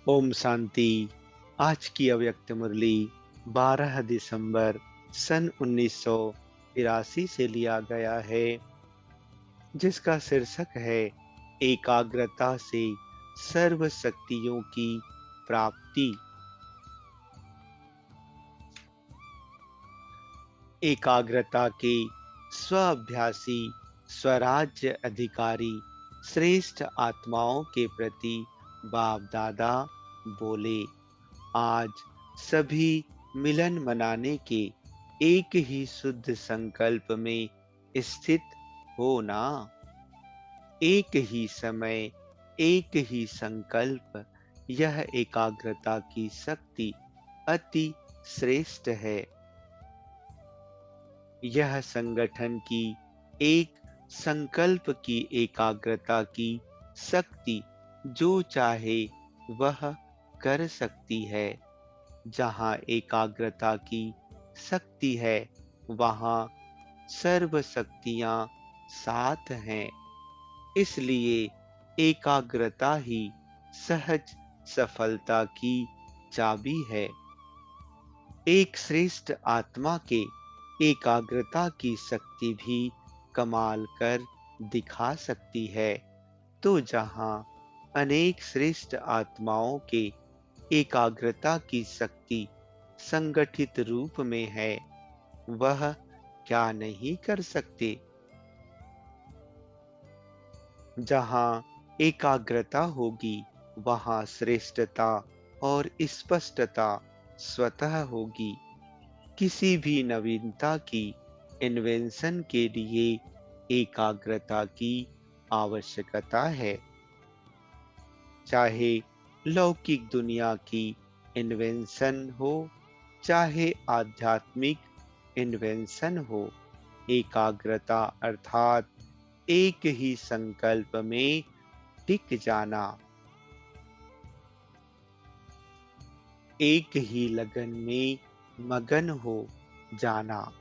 ओम शांति। आज की अव्यक्त मुरली 12 दिसंबर सन 1983 से लिया गया है, जिसका शीर्षक है एकाग्रता से सर्व शक्तियों की प्राप्ति। एकाग्रता के स्वाभ्यासी स्वराज्य अधिकारी श्रेष्ठ आत्माओं के प्रति बाप दादा बोले, आज सभी मिलन मनाने के एक ही शुद्ध संकल्प में स्थित हो ना। एक ही समय, एक ही संकल्प, यह एकाग्रता की शक्ति अति श्रेष्ठ है। यह संगठन की एक संकल्प की एकाग्रता की शक्ति जो चाहे वह कर सकती है। जहाँ एकाग्रता की शक्ति है, वहाँ सर्व शक्तियाँ साथ हैं। इसलिए एकाग्रता ही सहज सफलता की चाबी है। एक श्रेष्ठ आत्मा के एकाग्रता की शक्ति भी कमाल कर दिखा सकती है। तो जहाँ अनेक श्रेष्ठ आत्माओं के एकाग्रता की शक्ति संगठित रूप में है, वह क्या नहीं कर सकते। जहाँ एकाग्रता होगी, वहाँ श्रेष्ठता और स्पष्टता स्वतः होगी। किसी भी नवीनता की इन्वेंशन के लिए एकाग्रता की आवश्यकता है। चाहे लौकिक दुनिया की इन्वेंशन हो, चाहे आध्यात्मिक इन्वेंशन हो, एकाग्रता अर्थात एक ही संकल्प में टिक जाना, एक ही लगन में मगन हो जाना।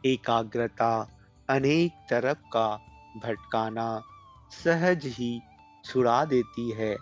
एकाग्रता अनेक तरफ का भटकाना सहज ही छुड़ा देती है।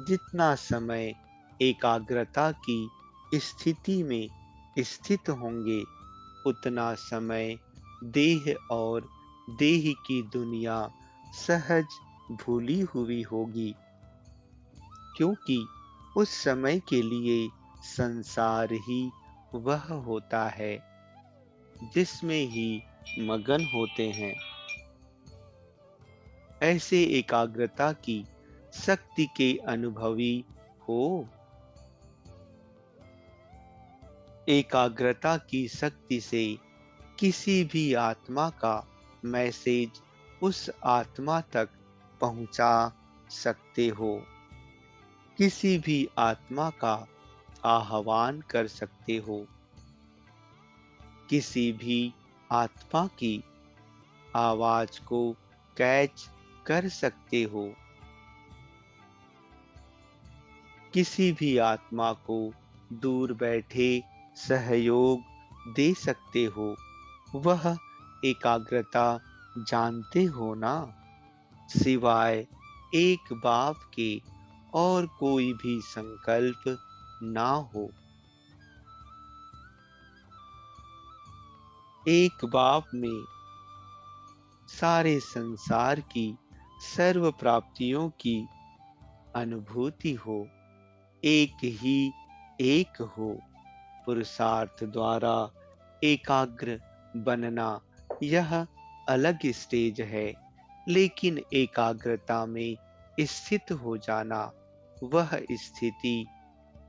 जितना समय एकाग्रता की स्थिति में स्थित होंगे, उतना समय देह और देह की दुनिया सहज भूली हुई होगी, क्योंकि उस समय के लिए संसार ही वह होता है जिसमें ही मगन होते हैं। ऐसे एकाग्रता की शक्ति के अनुभवी हो। एकाग्रता की शक्ति से किसी भी आत्मा का मैसेज उस आत्मा तक पहुंचा सकते हो। किसी भी आत्मा का आह्वान कर सकते हो। किसी भी आत्मा की आवाज को कैच कर सकते हो। किसी भी आत्मा को दूर बैठे सहयोग दे सकते हो। वह एकाग्रता जानते हो ना, सिवाय एक बाप के और कोई भी संकल्प ना हो। एक बाप में सारे संसार की सर्व प्राप्तियों की अनुभूति हो। एक ही एक हो। पुरुषार्थ द्वारा एकाग्र बनना यह अलग स्टेज है, लेकिन एकाग्रता में स्थित हो जाना, वह स्थिति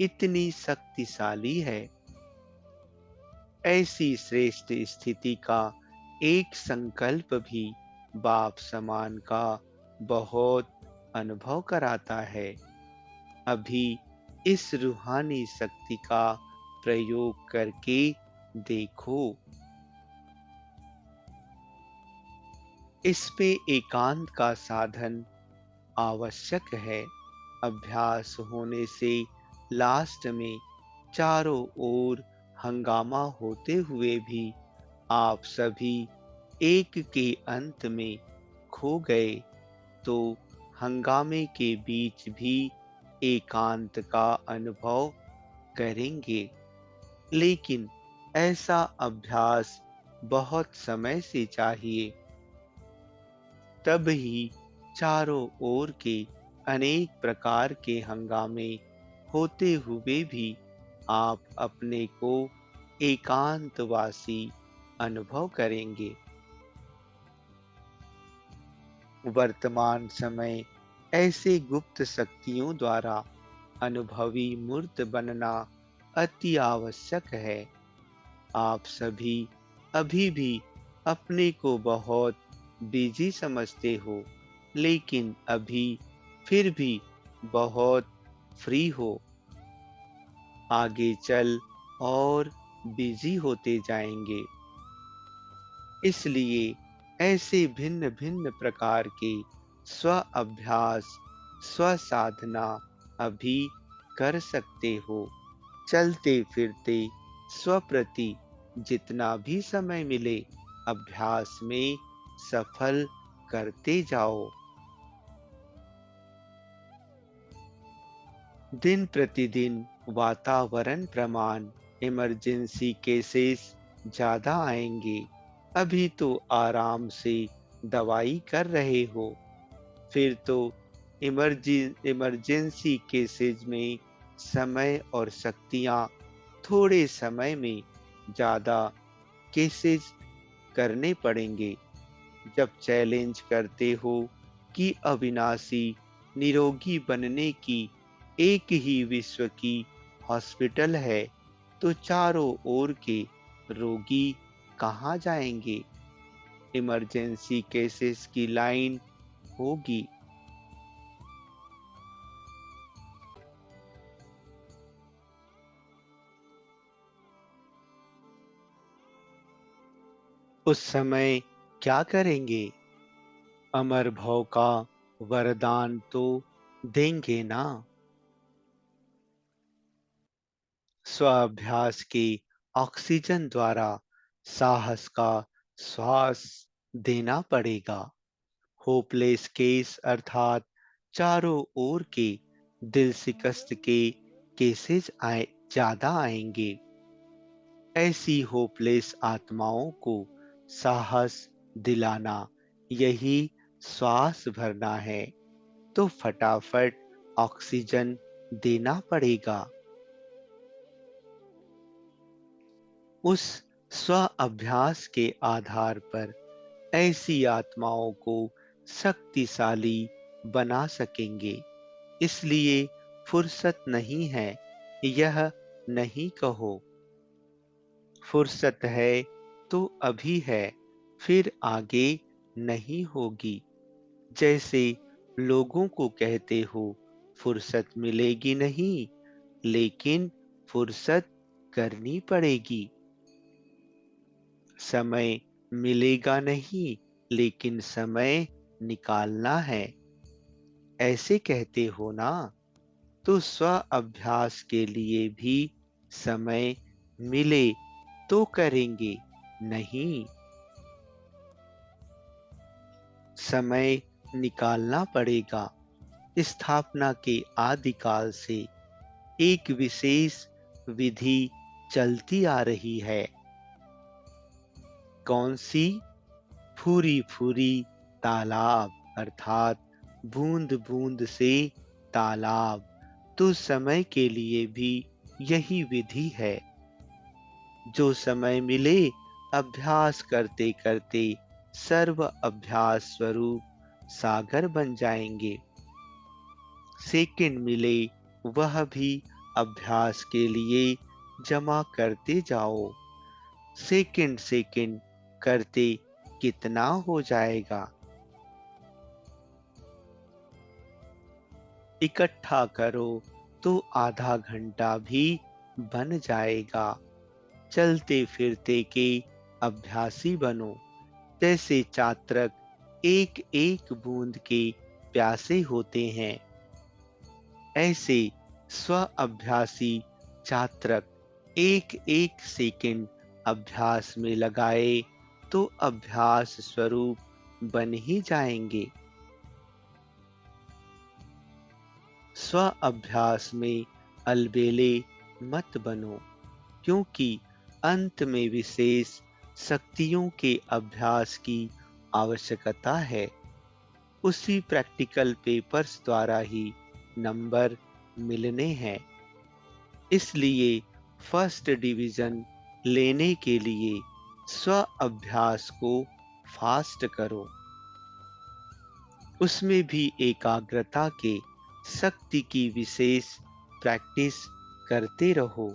इतनी शक्तिशाली है। ऐसी श्रेष्ठ स्थिति का एक संकल्प भी बाप समान का बहुत अनुभव कराता है। अभी इस रूहानी शक्ति का प्रयोग करके देखो। इस पे एकांत का साधन आवश्यक है। अभ्यास होने से लास्ट में चारों ओर हंगामा होते हुए भी आप सभी एक के अंत में खो गए, तो हंगामे के बीच भी एकांत का अनुभव करेंगे। लेकिन ऐसा अभ्यास बहुत समय से चाहिए, तब ही चारों ओर के अनेक प्रकार के हंगामे होते हुए भी आप अपने को एकांतवासी अनुभव करेंगे। वर्तमान समय ऐसे गुप्त शक्तियों द्वारा अनुभवी मूर्त बनना अति आवश्यक है। आप सभी अभी भी अपने को बहुत बिजी समझते हो, लेकिन अभी फिर भी बहुत फ्री हो। आगे चल और बिजी होते जाएंगे। इसलिए ऐसे भिन्न भिन्न प्रकार के स्व अभ्यास, स्व साधना अभी कर सकते हो। चलते फिरते स्व प्रति जितना भी समय मिले अभ्यास में सफल करते जाओ। दिन प्रतिदिन वातावरण प्रमाण इमरजेंसी केसेस ज्यादा आएंगे। अभी तो आराम से दवाई कर रहे हो, फिर तो इमरजेंसी केसेस में समय और शक्तियां थोड़े समय में ज्यादा केसेस करने पड़ेंगे। जब चैलेंज करते हो कि अविनाशी निरोगी बनने की एक ही विश्व की हॉस्पिटल है, तो चारों ओर के रोगी कहाँ जाएंगे? इमरजेंसी केसेस की लाइन होगी। उस समय क्या करेंगे? अमर भव का वरदान तो देंगे ना। स्वाभ्यास के ऑक्सीजन द्वारा साहस का श्वास देना पड़ेगा। होपलेस केस अर्थात चारों ओर के दिल शिकस्त के केसेस ज्यादा आएंगे। ऐसी होपलेस आत्माओं को साहस दिलाना, यही श्वास भरना है। तो फटाफट ऑक्सीजन देना पड़ेगा। उस स्व अभ्यास के आधार पर ऐसी आत्माओं को शक्तिशाली बना सकेंगे। इसलिए फुर्सत नहीं है, यह नहीं कहो। फुर्सत है तो अभी है, फिर आगे नहीं होगी। जैसे लोगों को कहते हो फुर्सत मिलेगी नहीं, लेकिन फुर्सत करनी पड़ेगी। समय मिलेगा नहीं, लेकिन समय निकालना है, ऐसे कहते हो ना। तो स्व अभ्यास के लिए भी समय मिले तो करेंगे, नहीं समय निकालना पड़ेगा। स्थापना के आदिकाल से एक विशेष विधि चलती आ रही है। कौन सी? फूरी फूरी तालाब अर्थात बूंद बूंद से तालाब। तो समय के लिए भी यही विधि है। जो समय मिले अभ्यास करते करते सर्व अभ्यास स्वरूप सागर बन जाएंगे। सेकंड मिले वह भी अभ्यास के लिए जमा करते जाओ। सेकंड सेकंड करते कितना हो जाएगा? इकट्ठा करो तो आधा घंटा भी बन जाएगा। चलते फिरते के अभ्यासी बनो। जैसे चात्रक एक एक बूंद के प्यासे होते हैं, ऐसे स्व अभ्यासी छात्रक एक एक सेकंड अभ्यास में लगाए तो अभ्यास स्वरूप बन ही जाएंगे। स्व अभ्यास में अलबेले मत बनो, क्योंकि अंत में विशेष शक्तियों के अभ्यास की आवश्यकता है। उसी प्रैक्टिकल पेपर्स द्वारा ही नंबर मिलने हैं। इसलिए फर्स्ट डिवीजन लेने के लिए स्व अभ्यास को फास्ट करो। उसमें भी एकाग्रता के शक्ति की विशेष प्रैक्टिस करते रहो।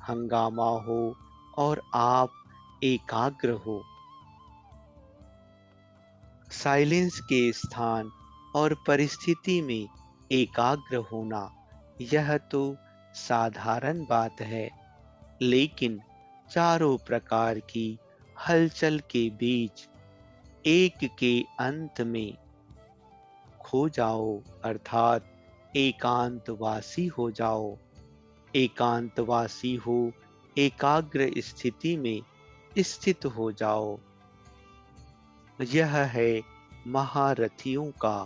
हंगामा हो और आप एकाग्र हो। साइलेंस के स्थान और परिस्थिति में एकाग्र होना, यह तो साधारण बात है, लेकिन चारों प्रकार की हलचल के बीच एक के अंत में खो जाओ, अर्थात एकांतवासी हो जाओ। एकांतवासी हो, एकाग्र स्थिति में स्थित हो जाओ। यह है महारथियों का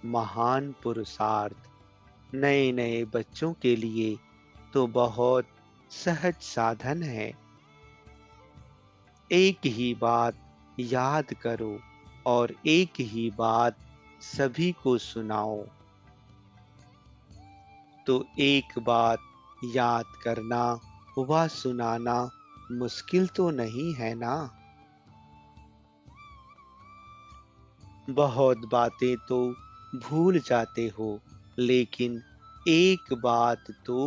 महान पुरुषार्थ। नए नए बच्चों के लिए तो बहुत सहज साधन है। एक ही बात याद करो और एक ही बात सभी को सुनाओ। तो एक बात याद करना व सुनाना मुश्किल तो नहीं है ना। बहुत बातें तो भूल जाते हो, लेकिन एक बात तो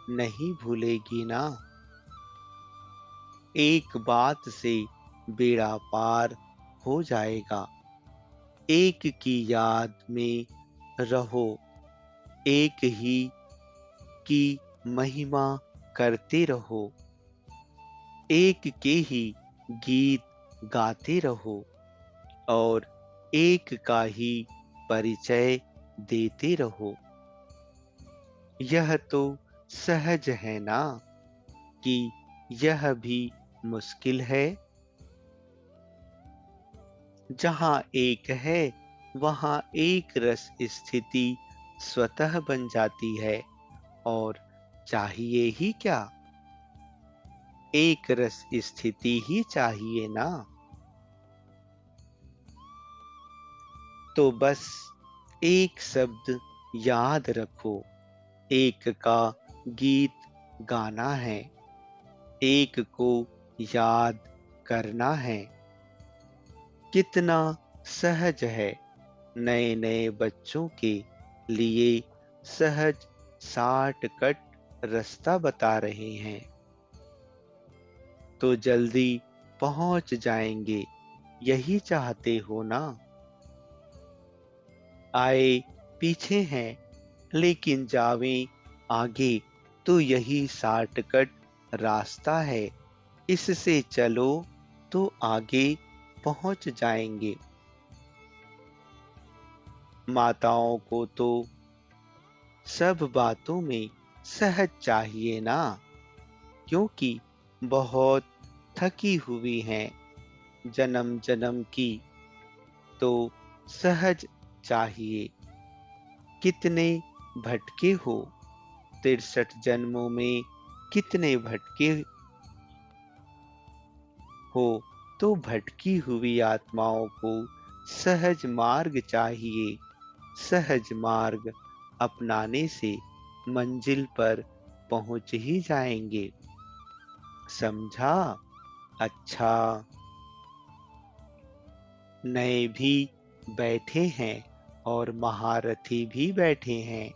नहीं भूलेगी ना। एक बात से बेड़ा पार हो जाएगा। एक की याद में रहो, एक ही की महिमा करते रहो, एक के ही गीत गाते रहो और एक का ही परिचय देते रहो। यह तो सहज है ना कि यह भी मुश्किल है। जहाँ एक है वहाँ एक रस स्थिति स्वतः बन जाती है, और चाहिए ही क्या, एक रस स्थिति ही चाहिए ना। तो बस एक शब्द याद रखो, एक का गीत गाना है, एक को याद करना है। कितना सहज है। नए नए बच्चों के लिए सहज शॉर्टकट रास्ता बता रहे हैं, तो जल्दी पहुंच जाएंगे, यही चाहते हो ना। आए पीछे हैं, लेकिन जावें आगे, तो यही शॉर्टकट रास्ता है। इससे चलो तो आगे पहुंच जाएंगे। माताओं को तो सब बातों में सहज चाहिए ना, क्योंकि बहुत थकी हुई हैं जन्म जन्म की, तो सहज चाहिए। कितने भटके हो, 63 जन्मों में कितने भटके हो, तो भटकी हुई आत्माओं को सहज मार्ग चाहिए। सहज मार्ग अपनाने से मंजिल पर पहुंच ही जाएंगे। समझा? अच्छा। नए भी बैठे हैं और महारथी भी बैठे हैं।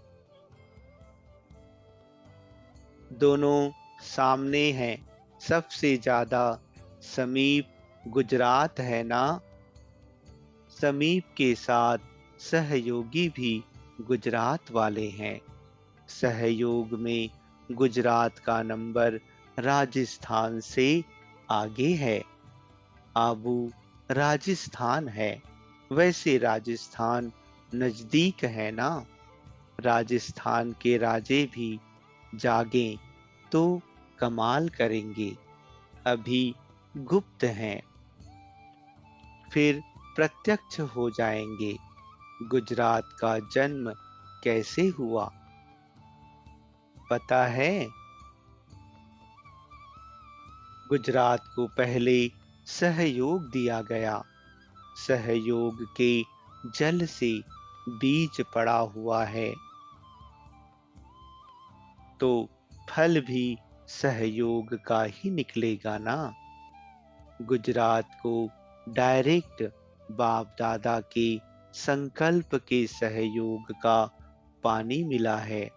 दोनों सामने हैं। सबसे ज्यादा समीप गुजरात है ना। समीप के साथ सहयोगी भी गुजरात वाले हैं। सहयोग में गुजरात का नंबर राजस्थान से आगे है। आबू राजस्थान है। वैसे राजस्थान नजदीक है ना। राजस्थान के राजे भी जागें तो कमाल करेंगे। अभी गुप्त हैं, फिर प्रत्यक्ष हो जाएंगे। गुजरात का जन्म कैसे हुआ, पता है, गुजरात को पहले सहयोग दिया गया। सहयोग के जल से बीज पड़ा हुआ है, तो फल भी सहयोग का ही निकलेगा ना। गुजरात को डायरेक्ट बाप दादा के संकल्प के सहयोग का पानी मिला है,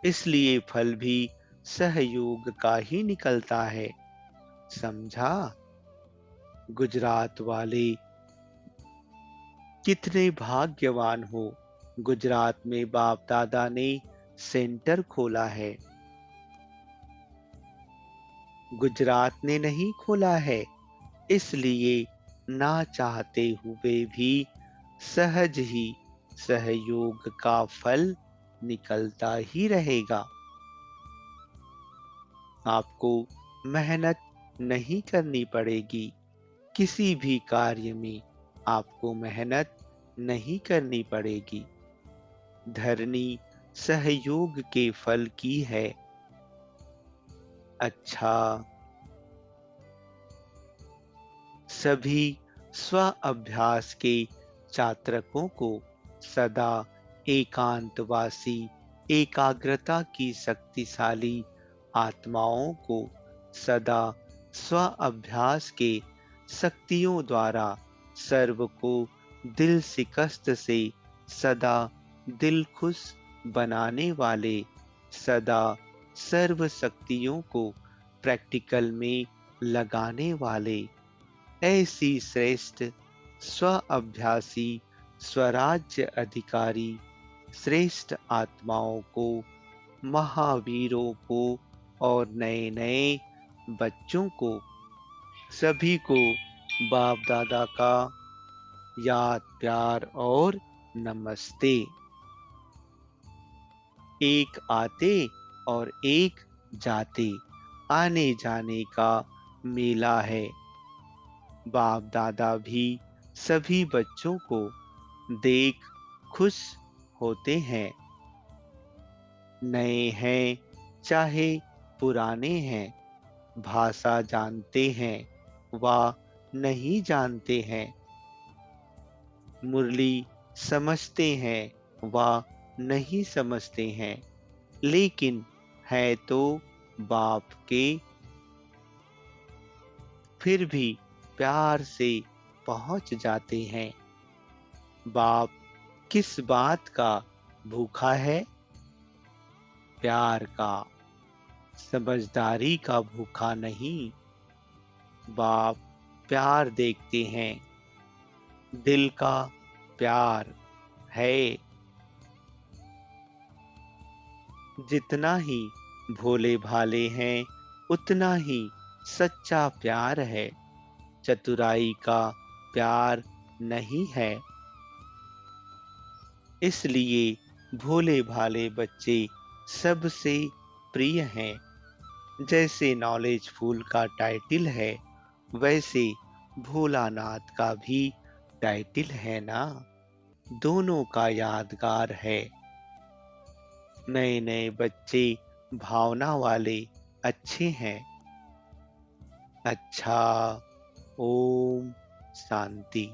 इसलिए फल भी सहयोग का ही निकलता है। समझा? गुजरात वाले कितने भाग्यवान हो, गुजरात में बाप दादा ने सेंटर खोला है। गुजरात ने नहीं खोला है, इसलिए ना चाहते हुए भी सहज ही सहयोग का फल निकलता ही रहेगा। आपको मेहनत नहीं करनी पड़ेगी, किसी भी कार्य में आपको मेहनत नहीं करनी पड़ेगी। धरनी सहयोग के फल की है। अच्छा, सभी स्व अभ्यास के छात्रकों को सदा एकांतवासी एकाग्रता की शक्तिशाली आत्माओं को सदा स्व अभ्यास के शक्तियों द्वारा सर्व को दिल शिकस्त से सदा दिल खुश बनाने वाले, सदा सर्व शक्तियों को प्रैक्टिकल में लगाने वाले, ऐसी श्रेष्ठ स्व अभ्यासी स्वराज्य अधिकारी श्रेष्ठ आत्माओं को, महावीरों को और नए नए बच्चों को, सभी को बाप दादा का याद प्यार और नमस्ते। एक आते और एक जाते, आने जाने का मेला है। बाप दादा भी सभी बच्चों को देख खुश होते हैं। नए हैं चाहे पुराने हैं, भाषा जानते हैं वा नहीं जानते हैं, मुरली समझते हैं वा नहीं समझते हैं, लेकिन है तो बाप के, फिर भी प्यार से पहुंच जाते हैं। बाप किस बात का भूखा है? प्यार का, समझदारी का भूखा नहीं। बाप प्यार देखते हैं, दिल का प्यार है। जितना ही भोले भाले हैं, उतना ही सच्चा प्यार है। चतुराई का प्यार नहीं है। इसलिए भोले भाले बच्चे सबसे प्रिय हैं। जैसे नॉलेजफुल का टाइटल है, वैसे भोलानाथ का भी टाइटल है ना। दोनों का यादगार है। नए नए बच्चे भावना वाले अच्छे हैं। अच्छा, ओम शांति।